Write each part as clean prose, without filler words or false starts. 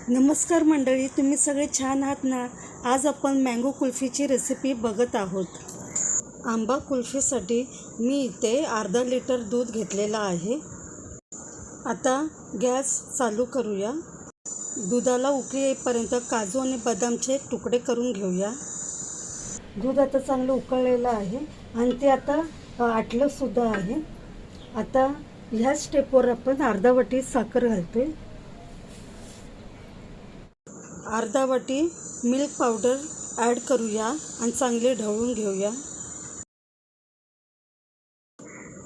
नमस्कार मंडळी, तुम्ही सगळे छान आहात ना। आज आपण मँगो कुल्फीची रेसिपी बघत आहोत। आंबा कुल्फीसाठी मी इथे अर्धा लिटर दूध घेतलेला आहे। आता गॅस चालू करूया। दुधाला उकळी येईपर्यंत काजू आणि बदामचे तुकडे करून घेऊया। दूध आता चांगलं उकळलेलं आहे आणि ते आता आटलं सुद्धा आहे। आता ह्या स्टेपवर आपण अर्धा वाटी साखर घालतोय। अर्धा वाटी मिल्क पावडर ॲड करूया आणि चांगले ढवळून घेऊया।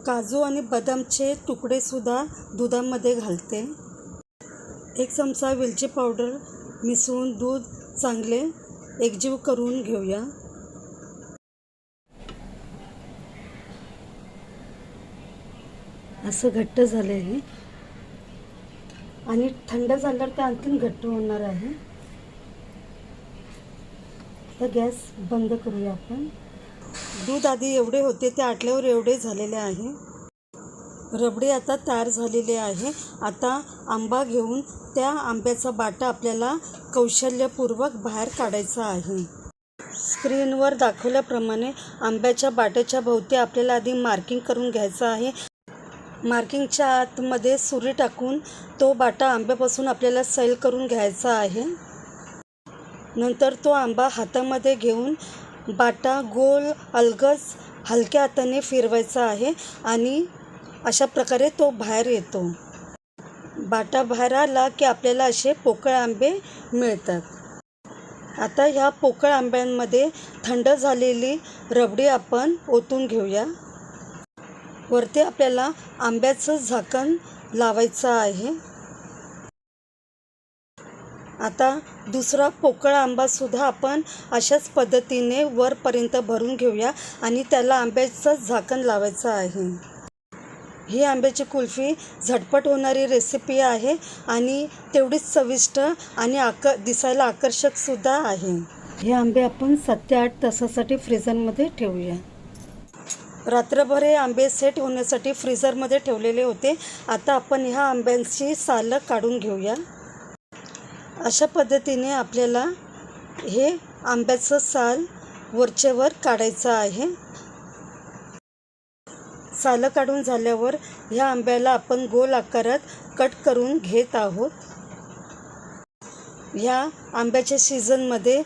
काजू आणि बदामचे तुकडे सुद्धा दुधामध्ये घालते। 1 चमचा वेलची पावडर मिसळून दूध चांगले एकजीव करून घेऊया। असं घट्ट झाले आहे आणि थंड झाल्यावर ते आणखीन घट्ट होणार आहे। तर गॅस बंद करूया आपण। दूध आधी एवढे होते ते आटल्यावर एवढे झालेले आहे। रबडी आता तयार झालेली आहे। आता आंबा घेऊन त्या आंब्याचा बाटा आपल्याला कौशल्यपूर्वक बाहेर काढायचा आहे। स्क्रीनवर दाखवल्याप्रमाणे आंब्याच्या बाट्याच्या भोवती आपल्याला आधी मार्किंग करून घ्यायचं आहे। मार्किंगच्या आतमध्ये सुरी टाकून तो बाटा आंब्यापासून आपल्याला सैल करून घ्यायचा आहे। नंतर तो आंबा हातामध्ये घेऊन बाटा गोल अलगद हलक्या हाताने फिरवायचा आहे आणि अशा प्रकारे तो बाहेर येतो। बाटा बाहेर आला की आपल्याला असे पोकळ आंबे मिळतात। आता ह्या पोकळ आंब्यांमध्ये थंड झालेली रबडी आपण ओतून घेऊया। वरती आपल्याला आंब्याचं झाकण लावायचं आहे। आता दुसरा पोकळ आंबा सुद्धा आपण अशाच पद्धतीने वरपर्यंत भरून घेऊया आणि त्याला आंब्याचं झाकण लावायचं आहे। ही आंब्याची कुल्फी झटपट होणारी रेसिपी आहे आणि तेवढीच चविष्ट आणि दिसायला आकर्षक सुद्धा आहे। हे आंबे आपण 7 ते 8 तासासाठी फ्रीझरमध्ये ठेवूया। रात्रभर हे आंबे सेट होण्यासाठी फ्रीझरमध्ये ठेवलेले होते। आता आपण ह्या आंब्यांची सालं काढून घेऊया। अशा पद्धतीने आपल्याला हे आंब्याचं साल वरचेवर काढायचं आहे। सालं काढून झाल्यावर ह्या आंब्याला आपण गोल आकारात कट करून घेत आहोत। ह्या आंब्याच्या सीझनमध्ये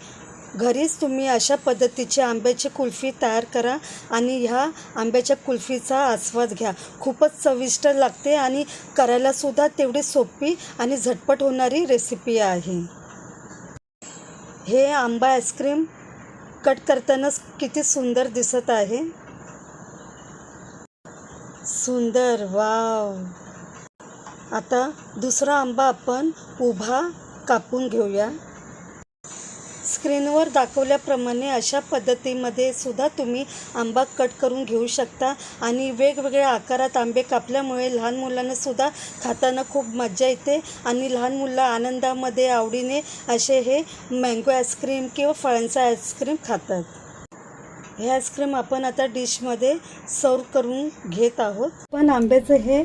घरीच तुम्ही अशा पद्धतीची आंब्याची कुल्फी तयार करा आणि ह्या आंब्याच्या कुल्फीचा आस्वाद घ्या। खूपच चविष्ट लागते आणि करायला सुद्धा तेवढी सोपी आणि झटपट होणारी रेसिपी आहे। हे आंबा आईस्क्रीम कट करताना किती सुंदर दिसत आहे। सुंदर, वाव। आता दुसरा आंबा आपण उभा कापून घेऊया। स्क्रीनवर दाखवल्याप्रमाणे अशा पद्धतीमध्ये सुद्धा तुम्ही आंबा कट करून घेऊ शकता आणि वेगवेगळ्या आकारात आंबे कापल्यामुळे लहान मुलांना सुद्धा खाताना खूप मजा येते आणि लहान मुलं आनंदामध्ये आवडीने असे हे मँगो आईस्क्रीम किंवा फळांचा आईस्क्रीम खातात। हे आईस्क्रीम आपण आता डिशमध्ये सर्व करून घेत आहोत। पण आंब्याचं हे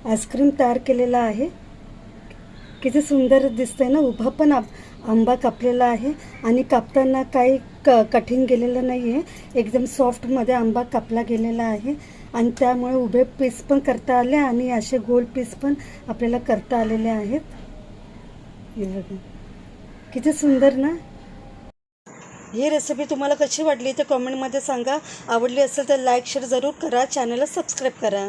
आईस्क्रीम तयार केलेलं आहे। किती सुंदर दिसतंय ना। उभा पण आंबा कापलेला आहे आणि कापताना काही कठीण गेलेलं नाही आहे। एकदम सॉफ्टमध्ये आंबा कापला गेलेला आहे आणि त्यामुळे उभे पीस पण करता आले आणि असे गोल पीस पण आपल्याला करता आलेले आहेत। हे बघा किती सुंदर ना। ही रेसिपी तुम्हाला कशी वाटली ते कमेंटमध्ये सांगा। आवडली असेल तर लाईक शेअर जरूर करा। चॅनलला सबस्क्राईब करा।